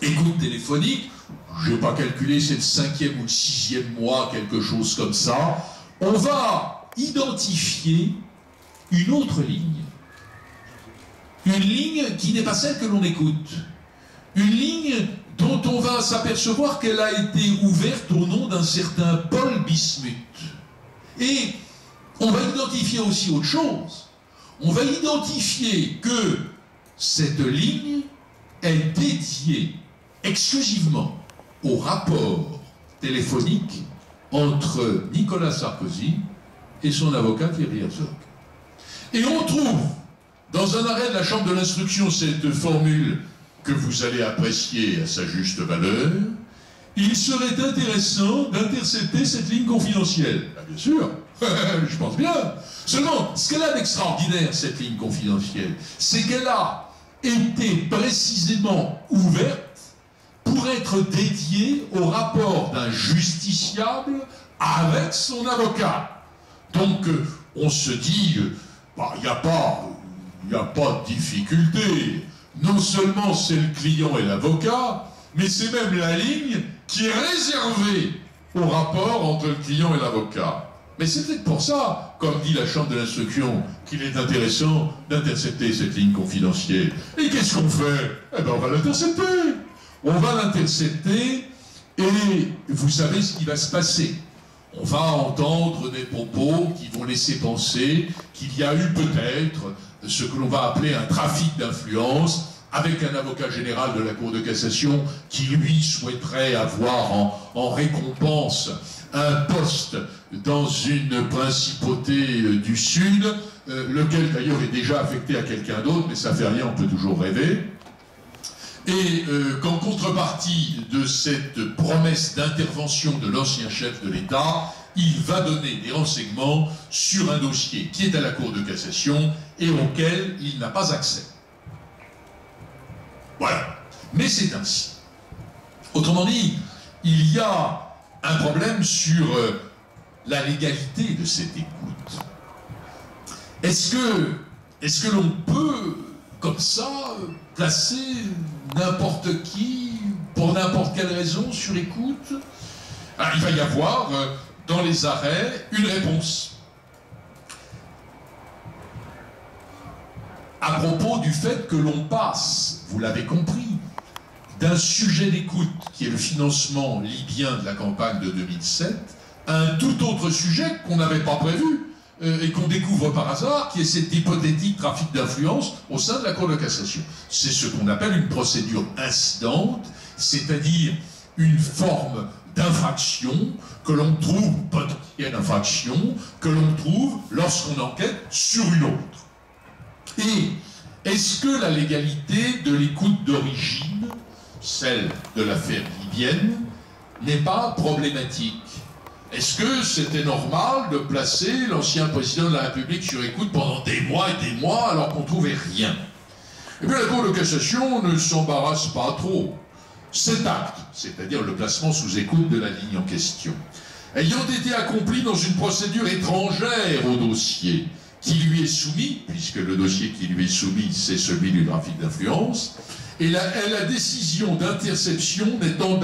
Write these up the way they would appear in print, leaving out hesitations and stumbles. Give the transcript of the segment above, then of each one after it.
écoute téléphonique, je n'ai pas calculé, c'est le 5e ou le 6e mois, quelque chose comme ça, on va identifier une autre ligne. Une ligne qui n'est pas celle que l'on écoute. Une ligne dont on va s'apercevoir qu'elle a été ouverte au nom d'un certain Paul Bismuth. Et on va identifier aussi autre chose. On va identifier que cette ligne est dédiée exclusivement au rapport téléphonique entre Nicolas Sarkozy et son avocat Thierry Herzog. Et on trouve dans un arrêt de la Chambre de l'instruction cette formule que vous allez apprécier à sa juste valeur. Il serait intéressant d'intercepter cette ligne confidentielle. Ah, bien sûr, je pense bien. Seulement, ce qu'elle a d'extraordinaire, cette ligne confidentielle, c'est qu'elle a été précisément ouverte pour être dédiée au rapport d'un justiciable avec son avocat. Donc, on se dit, il n'y a pas de difficulté. Non seulement c'est le client et l'avocat, mais c'est même la ligne qui est réservée au rapport entre le client et l'avocat. Mais c'est peut-être pour ça, comme dit la Chambre de l'instruction, qu'il est intéressant d'intercepter cette ligne confidentielle. Et qu'est-ce qu'on fait? Eh bien, on va l'intercepter. On va l'intercepter et vous savez ce qui va se passer. On va entendre des propos qui vont laisser penser qu'il y a eu peut-être ce que l'on va appeler un trafic d'influence avec un avocat général de la Cour de cassation qui, lui, souhaiterait avoir en récompense un poste dans une principauté du Sud, lequel d'ailleurs est déjà affecté à quelqu'un d'autre, mais ça fait rien, on peut toujours rêver. Et qu'en contrepartie de cette promesse d'intervention de l'ancien chef de l'État, il va donner des renseignements sur un dossier qui est à la Cour de cassation et auquel il n'a pas accès. Voilà. Mais c'est ainsi. Autrement dit, il y a un problème sur la légalité de cette écoute. Est-ce que l'on peut, comme ça, placer n'importe qui, pour n'importe quelle raison, sur écoute? Alors, il va y avoir, dans les arrêts, une réponse. À propos du fait que l'on passe, vous l'avez compris, d'un sujet d'écoute, qui est le financement libyen de la campagne de 2007, à un tout autre sujet qu'on n'avait pas prévu, et qu'on découvre par hasard, qui est cet hypothétique trafic d'influence au sein de la Cour de cassation. C'est ce qu'on appelle une procédure incidente, c'est-à-dire une forme d'infraction que l'on trouve, potentielle infraction, que l'on trouve lorsqu'on enquête sur une autre. Et est-ce que la légalité de l'écoute d'origine, celle de l'affaire libyenne, n'est pas problématique? Est-ce que c'était normal de placer l'ancien président de la République sur écoute pendant des mois et des mois alors qu'on ne trouvait rien? Eh bien, la Cour de cassation ne s'embarrasse pas trop. Cet acte, c'est-à-dire le placement sous écoute de la ligne en question, ayant été accompli dans une procédure étrangère au dossier qui lui est soumis, puisque le dossier qui lui est soumis, c'est celui du trafic d'influence, et la décision d'interception n'étant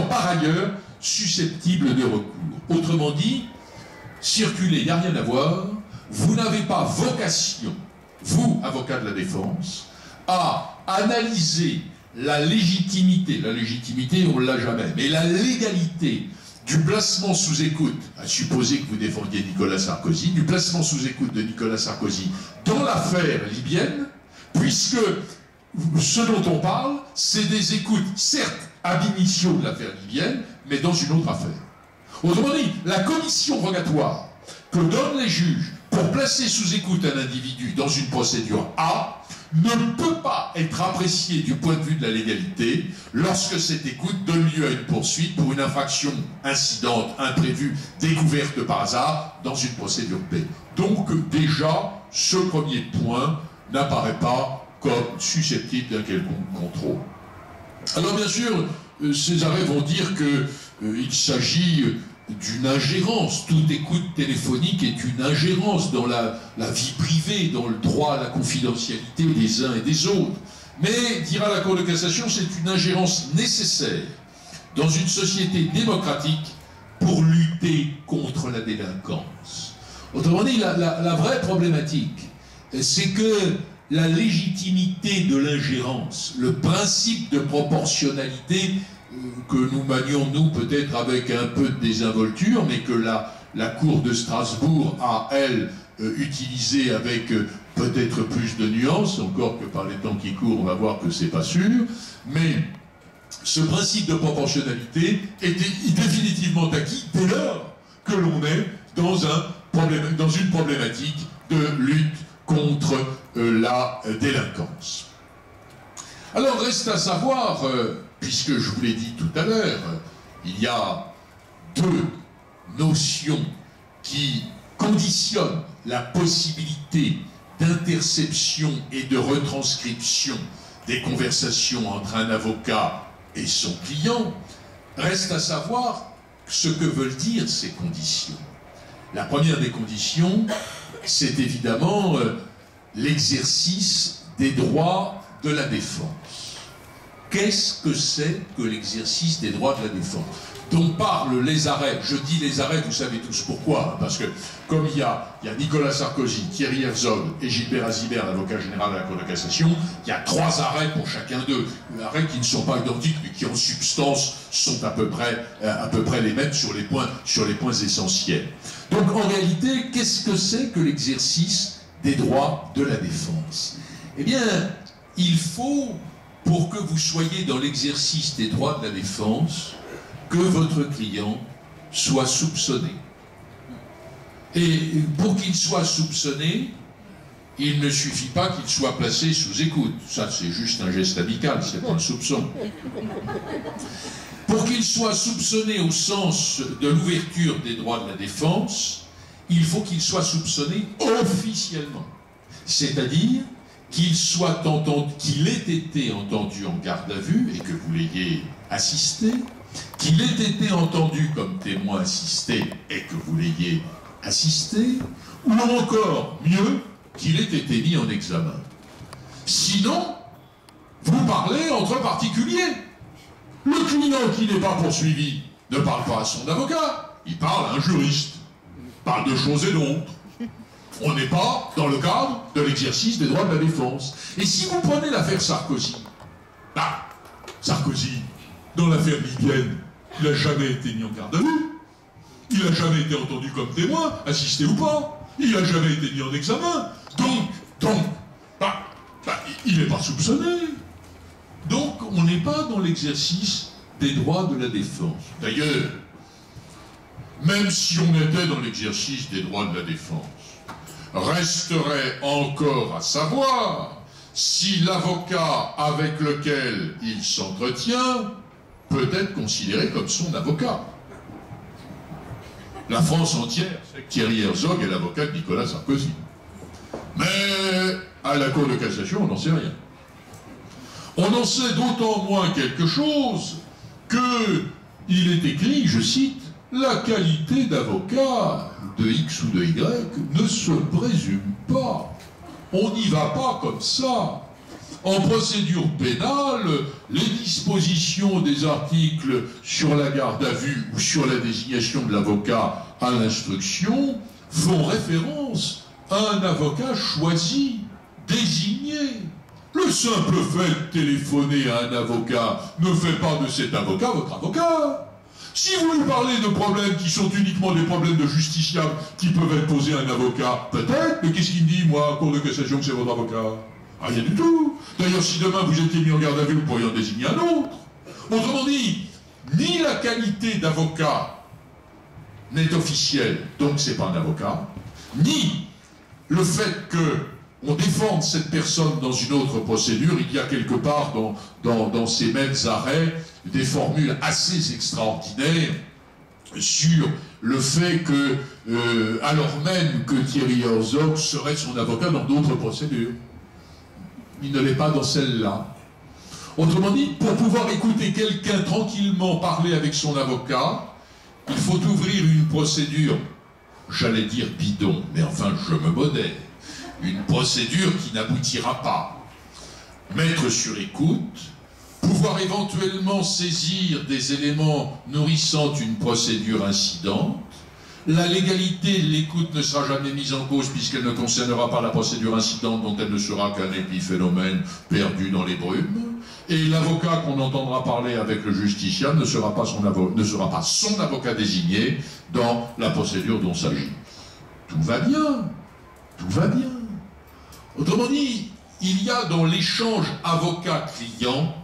par ailleurs susceptible de recours. Autrement dit, circuler, il n'y a rien à voir, vous n'avez pas vocation, vous, avocat de la défense, à analyser la légitimité, on ne l'a jamais, mais la légalité du placement sous écoute, à supposer que vous défendiez Nicolas Sarkozy, du placement sous écoute de Nicolas Sarkozy dans l'affaire libyenne, puisque ce dont on parle, c'est des écoutes, certes, ab initio de l'affaire libyenne, mais dans une autre affaire. Autrement dit, la commission rogatoire que donnent les juges pour placer sous écoute un individu dans une procédure A ne peut pas être appréciée du point de vue de la légalité lorsque cette écoute donne lieu à une poursuite pour une infraction incidente, imprévue, découverte par hasard dans une procédure B. Donc déjà, ce premier point n'apparaît pas comme susceptible d'un quelconque contrôle. Alors bien sûr, ces arrêts vont dire qu'il s'agit d'une ingérence. Toute écoute téléphonique est une ingérence dans la vie privée, dans le droit à la confidentialité des uns et des autres. Mais, dira la Cour de cassation, c'est une ingérence nécessaire dans une société démocratique pour lutter contre la délinquance. Autrement dit, la vraie problématique, c'est que la légitimité de l'ingérence, le principe de proportionnalité que nous manions, nous, peut-être avec un peu de désinvolture, mais que la Cour de Strasbourg a, elle, utilisé avec peut-être plus de nuances, encore que par les temps qui courent, on va voir que c'est pas sûr, mais ce principe de proportionnalité était définitivement acquis dès lors que l'on est dans une problématique de lutte contre la délinquance. Alors reste à savoir, puisque je vous l'ai dit tout à l'heure, il y a deux notions qui conditionnent la possibilité d'interception et de retranscription des conversations entre un avocat et son client. Reste à savoir ce que veulent dire ces conditions. La première des conditions, c'est évidemment l'exercice des droits de la défense. Qu'est-ce que c'est que l'exercice des droits de la défense dont parlent les arrêts? Je dis les arrêts, vous savez tous pourquoi, parce que comme il y a Nicolas Sarkozy, Thierry Herzog et Gilbert Azibert, l'avocat général de la Cour de cassation, il y a 3 arrêts pour chacun d'eux. Arrêts qui ne sont pas identiques, mais qui en substance sont à peu près les mêmes sur les points essentiels. Donc en réalité, qu'est-ce que c'est que l'exercice des droits de la défense? Eh bien, il faut, pour que vous soyez dans l'exercice des droits de la défense, que votre client soit soupçonné. Et pour qu'il soit soupçonné, il ne suffit pas qu'il soit placé sous écoute. Ça, c'est juste un geste amical, c'est pas un soupçon. Pour qu'il soit soupçonné au sens de l'ouverture des droits de la défense, il faut qu'il soit soupçonné officiellement. C'est-à-dire qu'il ait été entendu en garde à vue et que vous l'ayez assisté, qu'il ait été entendu comme témoin assisté et que vous l'ayez assisté, ou encore, mieux, qu'il ait été mis en examen. Sinon, vous parlez entre particuliers. Le client qui n'est pas poursuivi ne parle pas à son avocat, il parle à un juriste, parle de choses et d'autres. On n'est pas dans le cadre de l'exercice des droits de la défense. Et si vous prenez l'affaire Sarkozy, Sarkozy, dans l'affaire libyenne, il n'a jamais été mis en garde à vue, il n'a jamais été entendu comme témoin, assisté ou pas, il n'a jamais été mis en examen, donc, il n'est pas soupçonné. Donc, on n'est pas dans l'exercice des droits de la défense. D'ailleurs, même si on était dans l'exercice des droits de la défense, resterait encore à savoir si l'avocat avec lequel il s'entretient peut être considéré comme son avocat. La France entière sait que Thierry Herzog est l'avocat de Nicolas Sarkozy. Mais à la Cour de cassation, on n'en sait rien. On en sait d'autant moins quelque chose qu'il est écrit, je cite, « La qualité d'avocat de X ou de Y ne se présume pas. On n'y va pas comme ça. En procédure pénale, les dispositions des articles sur la garde à vue ou sur la désignation de l'avocat à l'instruction font référence à un avocat choisi, désigné. Le simple fait de téléphoner à un avocat ne fait pas de cet avocat votre avocat. Si vous lui parlez de problèmes qui sont uniquement des problèmes de justiciables qui peuvent être posés à un avocat, peut-être, mais qu'est-ce qu'il me dit, moi, Cour de cassation, que c'est votre avocat? Rien du tout. D'ailleurs, si demain vous étiez mis en garde à vue, vous pourriez en désigner un autre. Autrement dit, ni la qualité d'avocat n'est officielle, donc c'est pas un avocat, ni le fait qu'on défende cette personne dans une autre procédure, il y a quelque part dans ces mêmes arrêts des formules assez extraordinaires sur le fait que, alors même que Thierry Herzog serait son avocat dans d'autres procédures, il ne l'est pas dans celle-là. Autrement dit, pour pouvoir écouter quelqu'un tranquillement parler avec son avocat, il faut ouvrir une procédure, j'allais dire bidon, mais enfin je me modère, une procédure qui n'aboutira pas. mettre sur écoute, pouvoir éventuellement saisir des éléments nourrissant une procédure incidente. La légalité de l'écoute ne sera jamais mise en cause puisqu'elle ne concernera pas la procédure incidente dont elle ne sera qu'un épiphénomène perdu dans les brumes. Et l'avocat qu'on entendra parler avec le justiciable ne sera pas son avocat désigné dans la procédure dont s'agit. Tout va bien, tout va bien. Autrement dit, il y a dans l'échange avocat-client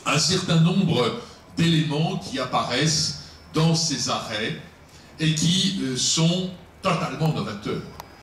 un certain nombre d'éléments qui apparaissent dans ces arrêts et qui sont totalement novateurs.